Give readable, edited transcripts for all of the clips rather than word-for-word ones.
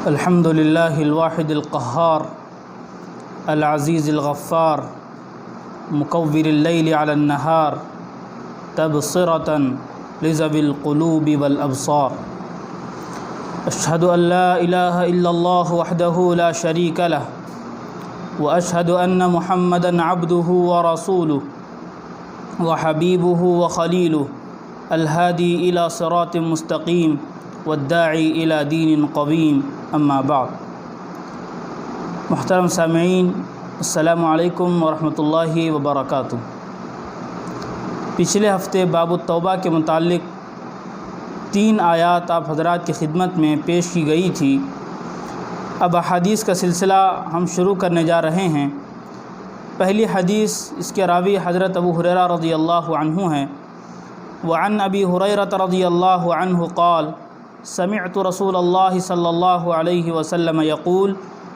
الحمد للہ الواحد القہار العزیز الغفار مکور اللیل علی النہار تبصرۃ لذوی القلوب والابصار اشہد ان لا الہ الا اللہ وحدہ لا شریک لہ واشہد ان محمدا عبدہ ورسولہ وحبیبہ وخلیلہ الہادی الی صراط مستقیم والداعی الی دین قویم اما بعد۔ محترم سامعین، السلام علیکم ورحمۃ اللہ وبرکاتہ۔ پچھلے ہفتے باب التوبہ کے متعلق 3 آیات آپ حضرات کی خدمت میں پیش کی گئی تھی۔ اب احادیث کا سلسلہ ہم شروع کرنے جا رہے ہیں۔ پہلی حدیث، اس کے راوی حضرت ابو ہریرہ رضی اللہ عنہ ہیں۔ وعن ابی ہریرہ رضی اللہ عنہ قال سمعت رسول اللہ صلی اللہ علیہ وسلم یقول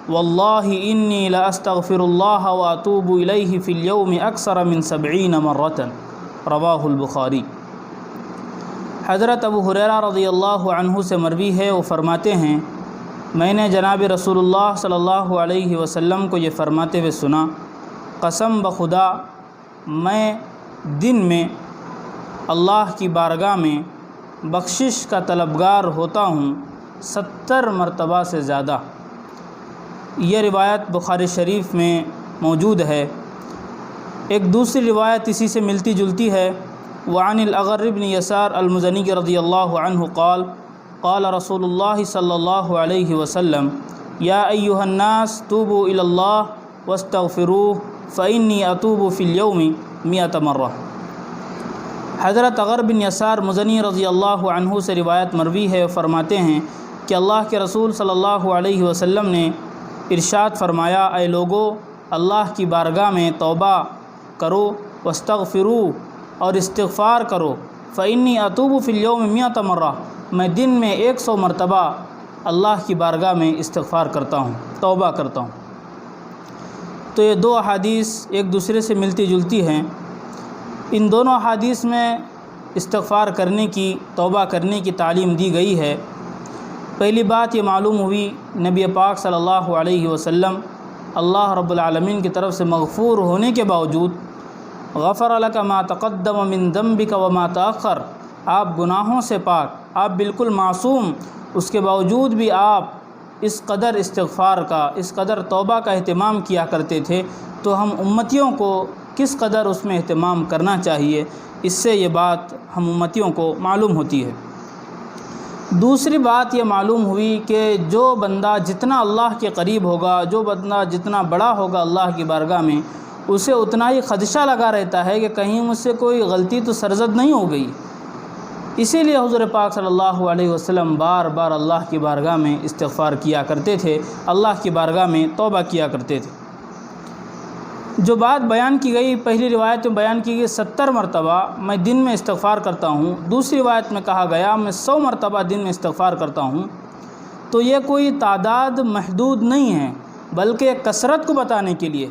واللہ انی لاستغفر اللہ واتوب الیہ فی اليوم اکثر من 70 مرۃ، رواہ البخاری۔ حضرت ابو ہریرہ رضی اللہ عنہ سے مروی ہے، وہ فرماتے ہیں میں نے جناب رسول اللہ صلی اللہ علیہ وسلم کو یہ فرماتے ہوئے سنا، قسم بخدا میں دن میں اللہ کی بارگاہ میں بخشش کا طلبگار ہوتا ہوں 70 مرتبہ سے زیادہ۔ یہ روایت بخاری شریف میں موجود ہے۔ ایک دوسری روایت اسی سے ملتی جلتی ہے۔ وعن الاغر بن یسار المزنی رضی اللہ عنہ قال قال رسول اللہ صلی اللہ علیہ وسلم یا ایھا الناس توبوا الی اللہ واستغفروہ فانی اتوب فی اليوم 100 مرہ۔ حضرت اغر بن یسار مزنی رضی اللہ عنہ سے روایت مروی ہے، فرماتے ہیں کہ اللہ کے رسول صلی اللہ علیہ وسلم نے ارشاد فرمایا، اے لوگو اللہ کی بارگاہ میں توبہ کرو، واستغفرو اور استغفار کرو، فانی اتوب فی اليوم 100 مرہ، میں دن میں 100 مرتبہ اللہ کی بارگاہ میں استغفار کرتا ہوں، توبہ کرتا ہوں۔ تو یہ 2 احادیث ایک دوسرے سے ملتی جلتی ہیں۔ ان دونوں احادیث میں استغفار کرنے کی، توبہ کرنے کی تعلیم دی گئی ہے۔ پہلی بات یہ معلوم ہوئی، نبی پاک صلی اللہ علیہ وسلم اللہ رب العالمین کی طرف سے مغفور ہونے کے باوجود غفر لک ما تقدم من ذنبک وما تأخر، آپ گناہوں سے پاک، آپ بالکل معصوم، اس کے باوجود بھی آپ اس قدر استغفار کا، اس قدر توبہ کا اہتمام کیا کرتے تھے، تو ہم امتیوں کو کس قدر اس میں اہتمام کرنا چاہیے، اس سے یہ بات ہم امتیوں کو معلوم ہوتی ہے۔ دوسری بات یہ معلوم ہوئی کہ جو بندہ جتنا اللہ کے قریب ہوگا، جو بندہ جتنا بڑا ہوگا اللہ کی بارگاہ میں، اسے اتنا ہی خدشہ لگا رہتا ہے کہ کہیں مجھ سے کوئی غلطی تو سرزد نہیں ہو گئی۔ اسی لیے حضور پاک صلی اللہ علیہ وسلم بار بار اللہ کی بارگاہ میں استغفار کیا کرتے تھے، اللہ کی بارگاہ میں توبہ کیا کرتے تھے۔ جو بات بیان کی گئی، پہلی روایت میں بیان کی گئی 70 مرتبہ میں دن میں استغفار کرتا ہوں، دوسری روایت میں کہا گیا میں 100 مرتبہ دن میں استغفار کرتا ہوں، تو یہ کوئی تعداد محدود نہیں ہے، بلکہ کثرت کو بتانے کے لیے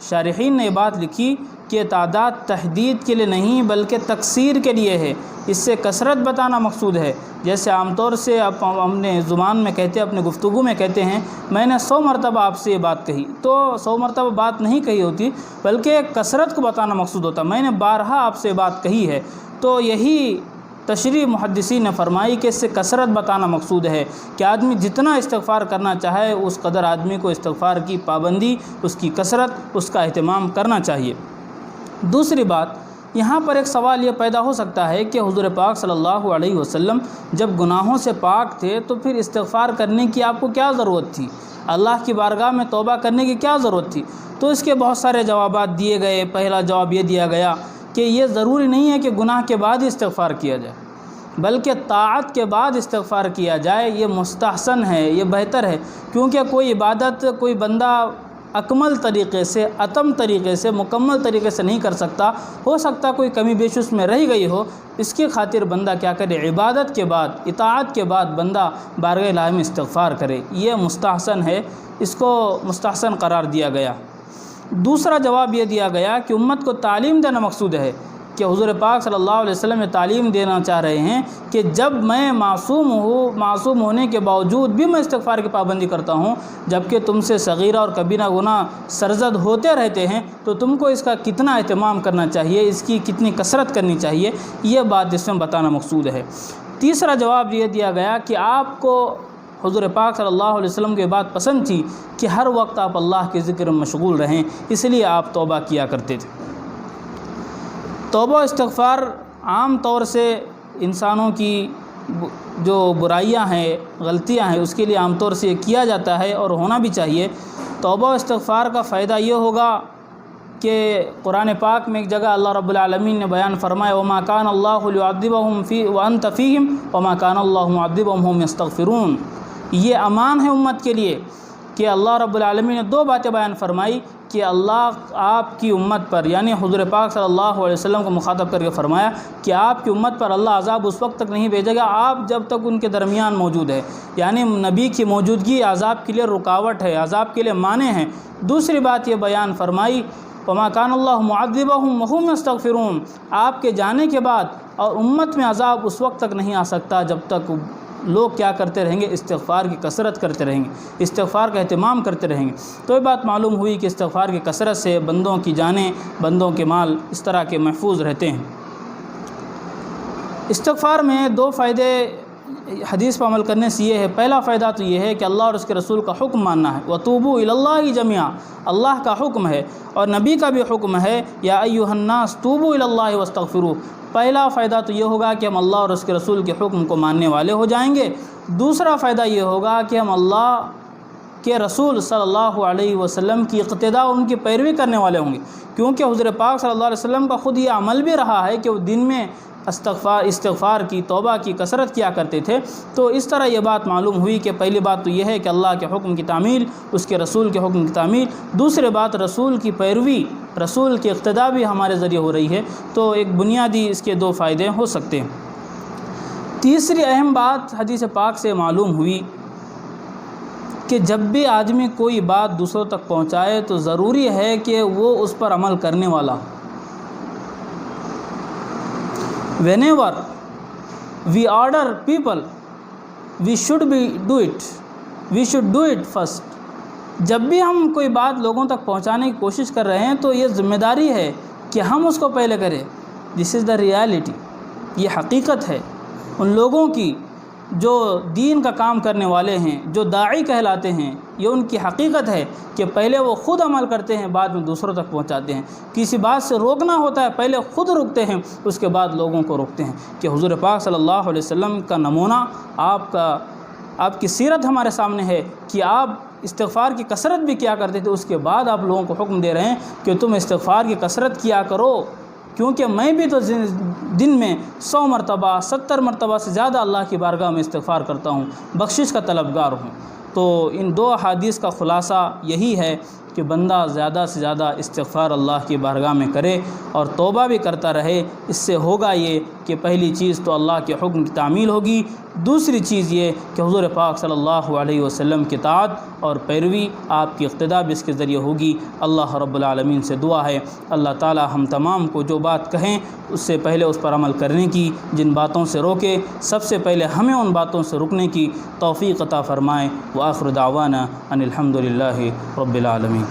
شارحین نے یہ بات لکھی کہ تعداد تحدید کے لیے نہیں بلکہ تکثیر کے لیے ہے، اس سے کثرت بتانا مقصود ہے۔ جیسے عام طور سے ہم نے زبان میں کہتے ہیں، اپنے گفتگو میں کہتے ہیں میں نے 100 مرتبہ آپ سے یہ بات کہی، تو 100 مرتبہ بات نہیں کہی ہوتی بلکہ کثرت کو بتانا مقصود ہوتا، میں نے بارہا آپ سے بات کہی ہے۔ تو یہی تشریح محدثین نے فرمائی کہ اس سے کثرت بتانا مقصود ہے کہ آدمی جتنا استغفار کرنا چاہے اس قدر آدمی کو استغفار کی پابندی، اس کی کثرت، اس کا اہتمام کرنا چاہیے۔ دوسری بات، یہاں پر ایک سوال یہ پیدا ہو سکتا ہے کہ حضور پاک صلی اللہ علیہ وسلم جب گناہوں سے پاک تھے تو پھر استغفار کرنے کی آپ کو کیا ضرورت تھی؟ اللہ کی بارگاہ میں توبہ کرنے کی کیا ضرورت تھی؟ تو اس کے بہت سارے جوابات دیے گئے۔ پہلا جواب یہ دیا گیا کہ یہ ضروری نہیں ہے کہ گناہ کے بعد استغفار کیا جائے، بلکہ طاعت کے بعد استغفار کیا جائے، یہ مستحسن ہے، یہ بہتر ہے، کیونکہ کوئی عبادت کوئی بندہ اکمل طریقے سے، اتم طریقے سے، مکمل طریقے سے نہیں کر سکتا، ہو سکتا کوئی کمی بیش اس میں رہ گئی ہو، اس کی خاطر بندہ کیا کرے، عبادت کے بعد، اطاعت کے بعد بندہ بارگاہ الہی میں استغفار کرے، یہ مستحسن ہے، اس کو مستحسن قرار دیا گیا۔ دوسرا جواب یہ دیا گیا کہ امت کو تعلیم دینا مقصود ہے کہ حضور پاک صلی اللہ علیہ وسلم یہ تعلیم دینا چاہ رہے ہیں کہ جب میں معصوم ہونے کے باوجود بھی میں استغفار کی پابندی کرتا ہوں، جبکہ تم سے صغیرہ اور کبیرہ گناہ سرزد ہوتے رہتے ہیں، تو تم کو اس کا کتنا اہتمام کرنا چاہیے، اس کی کتنی کثرت کرنی چاہیے، یہ بات جس میں بتانا مقصود ہے۔ تیسرا جواب یہ دیا گیا کہ آپ کو حضور پاک صلی اللہ علیہ وسلم کو یہ بات پسند تھی کہ ہر وقت آپ اللہ کے ذکر میں مشغول رہیں، اس لیے آپ توبہ کیا کرتے تھے۔ توبہ و استغفار عام طور سے انسانوں کی جو برائیاں ہیں، غلطیاں ہیں، اس کے لیے عام طور سے یہ کیا جاتا ہے اور ہونا بھی چاہیے۔ توبہ و استغفار کا فائدہ یہ ہوگا کہ قرآن پاک میں ایک جگہ اللہ رب العالمین نے بیان فرمایا وَمَا كَانَ اللَّهُ لِيُعَذِّبَهُمْ وَأَنْتَ فِيهِمْ وَمَا كَانَ اللَّهُ مُعَذِّبَهُمْ وَهُمْ يَسْتَغْفِرُونَ۔ یہ امان ہے امت کے لیے کہ اللہ رب العالمین نے دو باتیں بیان فرمائی کہ اللہ آپ کی امت پر، یعنی حضور پاک صلی اللہ علیہ وسلم کو مخاطب کر کے فرمایا کہ آپ کی امت پر اللہ عذاب اس وقت تک نہیں بھیجے گا آپ جب تک ان کے درمیان موجود ہے، یعنی نبی کی موجودگی عذاب کے لیے رکاوٹ ہے، عذاب کے لیے مانع ہے۔ دوسری بات یہ بیان فرمائی وَمَا كَانَ اللَّهُ مُعَذِّبَهُمْ وَهُمْ يَسْتَغْفِرُونَ، آپ کے جانے کے بعد اور امت میں عذاب اس وقت تک نہیں آ سکتا جب تک لوگ کیا کرتے رہیں گے، استغفار کی کثرت کرتے رہیں گے، استغفار کا اہتمام کرتے رہیں گے۔ تو یہ بات معلوم ہوئی کہ استغفار کی کثرت سے بندوں کی جانیں، بندوں کے مال اس طرح کے محفوظ رہتے ہیں۔ استغفار میں دو فائدے حدیث پر عمل کرنے سے یہ ہے، پہلا فائدہ تو یہ ہے کہ اللہ اور اس کے رسول کا حکم ماننا ہے، وَتُوبُوا إِلَى اللَّهِ جَمِيعًا، اللہ کا حکم ہے اور نبی کا بھی حکم ہے یا ایھا الناس توبوا إِلَى اللَّهِ وَاسْتَغْفِرُوهُ۔ پہلا فائدہ تو یہ ہوگا کہ ہم اللہ اور اس کے رسول کے حکم کو ماننے والے ہو جائیں گے۔ دوسرا فائدہ یہ ہوگا کہ ہم اللہ کے رسول صلی اللہ علیہ وسلم کی اقتداء اور ان کی پیروی کرنے والے ہوں گے، کیونکہ حضور پاک صلی اللہ علیہ وسلم کا خود یہ عمل بھی رہا ہے کہ وہ دن میں استغفار کی، توبہ کی کثرت کیا کرتے تھے۔ تو اس طرح یہ بات معلوم ہوئی کہ پہلی بات تو یہ ہے کہ اللہ کے حکم کی تعمیل، اس کے رسول کے حکم کی تعمیل، دوسری بات رسول کی پیروی، رسول کی اقتداء بھی ہمارے ذریعے ہو رہی ہے۔ تو ایک بنیادی اس کے دو فائدے ہو سکتے ہیں۔ تیسری اہم بات حدیث پاک سے معلوم ہوئی کہ جب بھی آدمی کوئی بات دوسروں تک پہنچائے تو ضروری ہے کہ وہ اس پر عمل کرنے والا ہو۔ Whenever we order people, we should do it first۔ جب بھی ہم کوئی بات لوگوں تک پہنچانے کی کوشش کر رہے ہیں تو یہ ذمہ داری ہے کہ ہم اس کو پہلے کریں۔ دس از دا ریالٹی، یہ حقیقت ہے ان لوگوں کی جو دین کا کام کرنے والے ہیں، جو داعی کہلاتے ہیں، یہ ان کی حقیقت ہے کہ پہلے وہ خود عمل کرتے ہیں، بعد میں دوسروں تک پہنچاتے ہیں۔ کسی بات سے روکنا ہوتا ہے، پہلے خود رکتے ہیں، اس کے بعد لوگوں کو روکتے ہیں۔ کہ حضور پاک صلی اللہ علیہ وسلم کا نمونہ، آپ کی سیرت ہمارے سامنے ہے کہ آپ استغفار کی کثرت بھی کیا کرتے تھے، اس کے بعد آپ لوگوں کو حکم دے رہے ہیں کہ تم استغفار کی کثرت کیا کرو، کیونکہ میں بھی تو دن میں 100 مرتبہ 70 مرتبہ سے زیادہ اللہ کی بارگاہ میں استغفار کرتا ہوں، بخشش کا طلبگار ہوں۔ تو ان دو احادیث کا خلاصہ یہی ہے کہ بندہ زیادہ سے زیادہ استغفار اللہ کی بارگاہ میں کرے اور توبہ بھی کرتا رہے۔ اس سے ہوگا یہ کہ پہلی چیز تو اللہ کے حکم کی تعمیل ہوگی، دوسری چیز یہ کہ حضور پاک صلی اللہ علیہ وسلم کی اطاعت اور پیروی، آپ کی اقتداء بھی اس کے ذریعے ہوگی۔ اللہ رب العالمین سے دعا ہے اللہ تعالی ہم تمام کو جو بات کہیں اس سے پہلے اس پر عمل کرنے کی، جن باتوں سے روکے سب سے پہلے ہمیں ان باتوں سے رکنے کی توفیق عطا فرمائے۔ وآخر دعوانا ان الحمد للہ رب العالمین۔